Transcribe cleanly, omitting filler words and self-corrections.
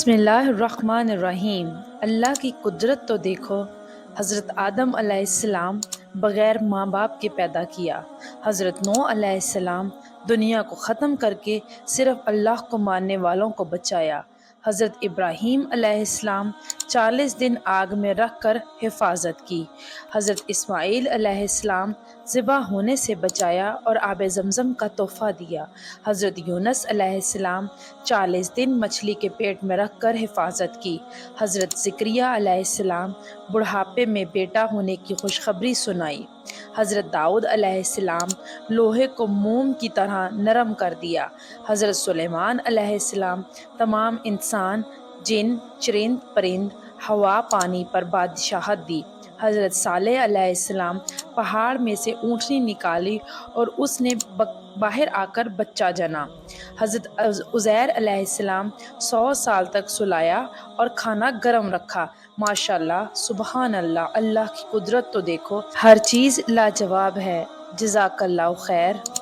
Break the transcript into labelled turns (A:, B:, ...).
A: بسم اللہ الرحمن الرحیم۔ اللہ کی قدرت تو دیکھو۔ حضرت آدم علیہ السلام بغیر ماں باپ کے پیدا کیا۔ حضرت نوح علیہ السلام دنیا کو ختم کر کے صرف اللہ کو ماننے والوں کو بچایا۔ حضرت ابراہیم علیہ السلام 40 دن آگ میں رکھ کر حفاظت کی۔ حضرت اسماعیل علیہ السلام ذبح ہونے سے بچایا اور آب زمزم کا تحفہ دیا۔ حضرت یونس علیہ السلام 40 دن مچھلی کے پیٹ میں رکھ کر حفاظت کی۔ حضرت زکریا علیہ السلام بڑھاپے میں بیٹا ہونے کی خوشخبری سنائی۔ حضرت داؤد علیہ السلام لوہے کو موم کی طرح نرم کر دیا۔ حضرت سلیمان علیہ السلام تمام انسان، جن، چرند، پرند، ہوا، پانی پر بادشاہت دی۔ حضرت صالح علیہ السلام پہاڑ میں سے اونٹنی نکالی اور اس نے باہر آ کر بچہ جنا۔ حضرت عزیر علیہ السلام 100 سال تک سلایا اور کھانا گرم رکھا۔ ماشاءاللہ، سبحان اللہ، اللہ کی قدرت تو دیکھو، ہر چیز لاجواب ہے۔ جزاک اللہ خیر۔